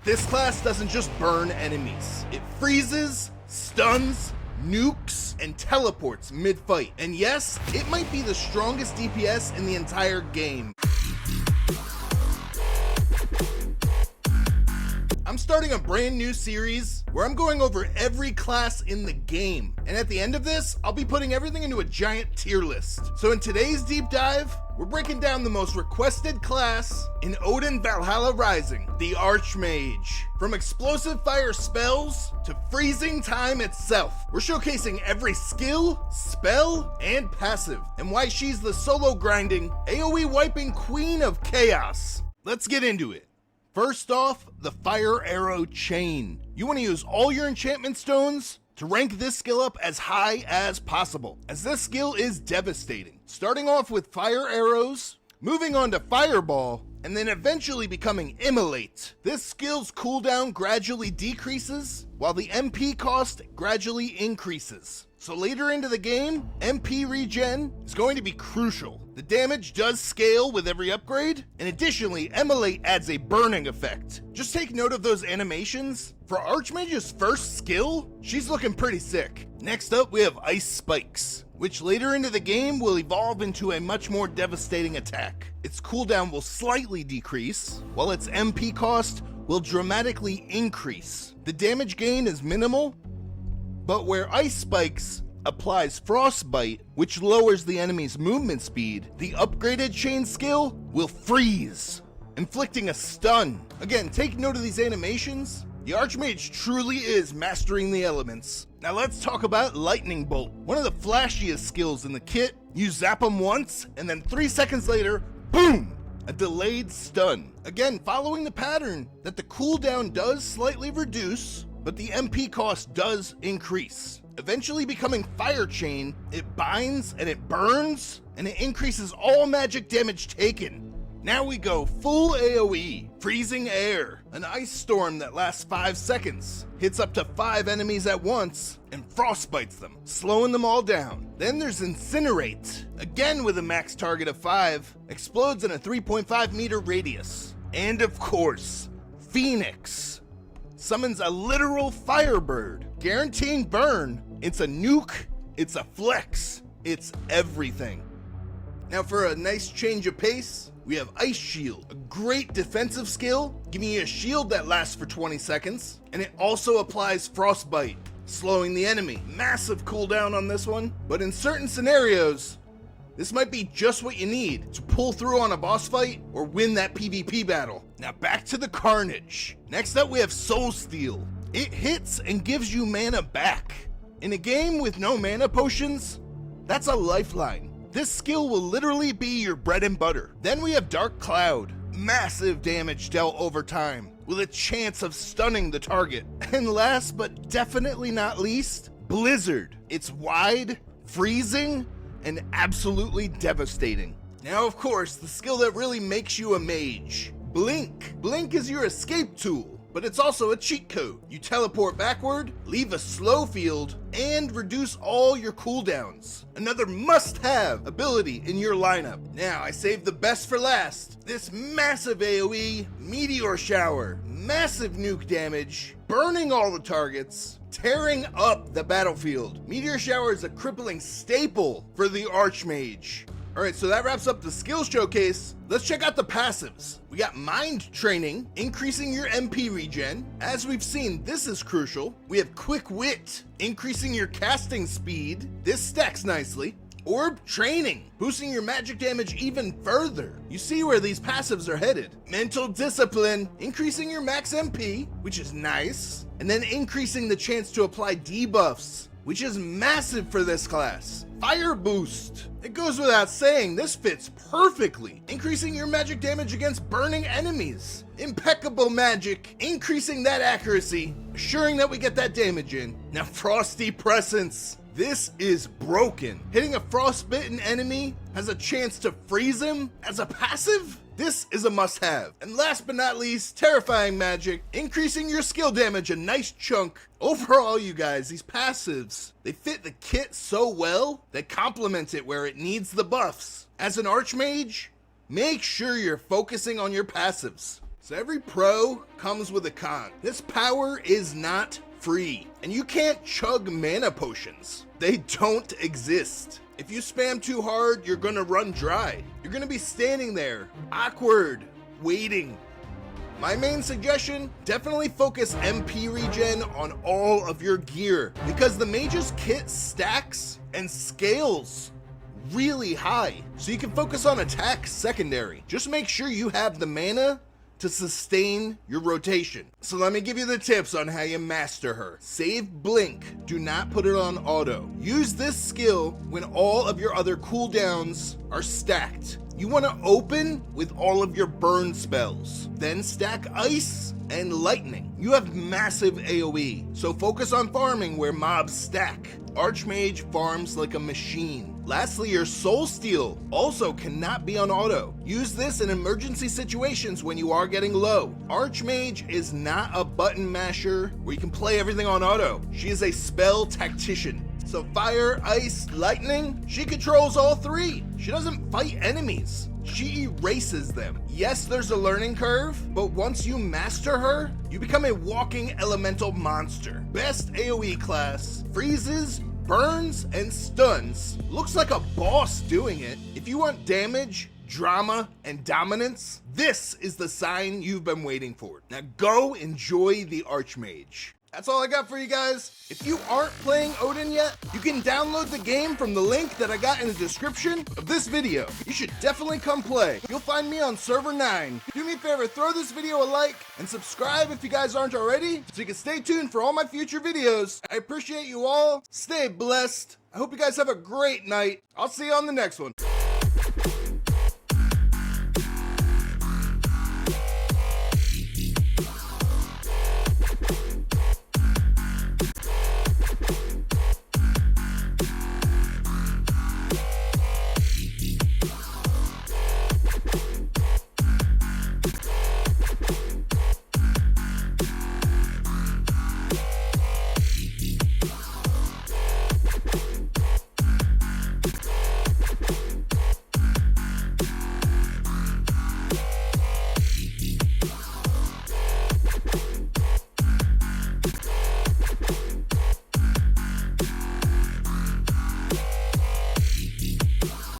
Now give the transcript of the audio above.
This class doesn't just burn enemies. It freezes, stuns, nukes, and teleports mid-fight. And yes, it might be the strongest DPS in the entire game. I'm starting a brand new series where I'm going over every class in the game. And at the end of this, I'll be putting everything into a giant tier list. So in today's deep dive, we're breaking down the most requested class in Odin Valhalla Rising, the Archmage. From explosive fire spells to freezing time itself, we're showcasing every skill, spell, and passive, and why she's the solo grinding, AoE wiping queen of chaos. Let's get into it. First off, the Fire Arrow Chain. You want to use all your enchantment stones to rank this skill up as high as possible, as this skill is devastating. Starting off with Fire Arrows, moving on to Fireball, and then eventually becoming Immolate. This skill's cooldown gradually decreases, while the MP cost gradually increases. So later into the game, MP regen is going to be crucial. The damage does scale with every upgrade, and additionally, Immolate adds a burning effect. Just take note of those animations. For Archmage's first skill, she's looking pretty sick. Next up, we have Ice Spikes, which later into the game will evolve into a much more devastating attack. Its cooldown will slightly decrease, while its MP cost will dramatically increase. The damage gain is minimal, but where Ice Spikes applies Frostbite, which lowers the enemy's movement speed, the upgraded chain skill will freeze, inflicting a stun. Again, take note of these animations. The Archmage truly is mastering the elements. Now let's talk about Lightning Bolt, one of the flashiest skills in the kit. You zap them once, and then 3 seconds later, boom! A delayed stun. Again, following the pattern that the cooldown does slightly reduce, but the MP cost does increase. Eventually becoming Fire Chain, it binds and it burns, and it increases all magic damage taken. Now we go full AoE, Freezing Air, an ice storm that lasts 5 seconds, hits up to 5 enemies at once, and frostbites them, slowing them all down. Then there's Incinerate, again with a max target of 5, explodes in a 3.5 meter radius. And of course, Phoenix summons a literal firebird, guaranteeing burn. It's a nuke, it's a flex, it's everything. Now for a nice change of pace, we have Ice Shield, a great defensive skill, giving you a shield that lasts for 20 seconds, and it also applies Frostbite, slowing the enemy. Massive cooldown on this one, but in certain scenarios, this might be just what you need to pull through on a boss fight or win that PvP battle. Now back to the carnage. Next up we have Soul Steal. It hits and gives you mana back. In a game with no mana potions, that's a lifeline. This skill will literally be your bread and butter. Then we have Dark Cloud. Massive damage dealt over time, with a chance of stunning the target. And last but definitely not least, Blizzard. It's wide, freezing, and absolutely devastating. Now of course, the skill that really makes you a mage. Blink. Blink is your escape tool, but it's also a cheat code. You teleport backward, leave a slow field, and reduce all your cooldowns. Another must-have ability in your lineup. Now, I saved the best for last. This massive AoE, Meteor Shower, massive nuke damage, burning all the targets, tearing up the battlefield. Meteor Shower is a crippling staple for the Archmage. Alright, so that wraps up the skill showcase. Let's check out the passives. We got Mind Training, increasing your MP regen. As we've seen, this is crucial. We have Quick Wit, increasing your casting speed. This stacks nicely. Orb Training, boosting your magic damage even further. You see where these passives are headed. Mental Discipline, increasing your max MP, which is nice. And then increasing the chance to apply debuffs, which is massive for this class. Fire Boost. It goes without saying, this fits perfectly. Increasing your magic damage against burning enemies. Impeccable magic, increasing that accuracy, assuring that we get that damage in. Now Frosty Presence. This is broken. Hitting a frostbitten enemy has a chance to freeze him as a passive? This is a must-have. And last but not least, Terrifying Magic, increasing your skill damage a nice chunk. Overall, you guys, these passives, they fit the kit so well, they complement it where it needs the buffs. As an Archmage, make sure you're focusing on your passives. So every pro comes with a con. This power is not free, and you can't chug mana potions. They don't exist. If you spam too hard, you're gonna run dry. You're gonna be standing there, awkward, waiting. My main suggestion, definitely focus MP regen on all of your gear, because the mage's kit stacks and scales really high, so you can focus on attack secondary. Just make sure you have the mana to sustain your rotation. So let me give you the tips on how you master her. Save Blink, do not put it on auto. Use this skill when all of your other cooldowns are stacked. You want to open with all of your burn spells, then stack Ice and Lightning. You have massive AoE, so focus on farming where mobs stack. Archmage farms like a machine. Lastly, your Soul Steal also cannot be on auto. Use this in emergency situations when you are getting low. Archmage is not a button masher where you can play everything on auto. She is a spell tactician. So fire, ice, lightning, she controls all three. She doesn't fight enemies. She erases them. Yes, there's a learning curve, but once you master her, you become a walking elemental monster. Best AoE class, freezes, burns, and stuns. Looks like a boss doing it. If you want damage, drama, and dominance, this is the sign you've been waiting for. Now go enjoy the Archmage. That's all I got for you guys. If you aren't playing Odin yet, you can download the game from the link that I got in the description of this video. You should definitely come play. You'll find me on server 9. Do me a favor, throw this video a like and subscribe if you guys aren't already, so you can stay tuned for all my future videos. I appreciate you all. Stay blessed. I hope you guys have a great night. I'll see you on the next one.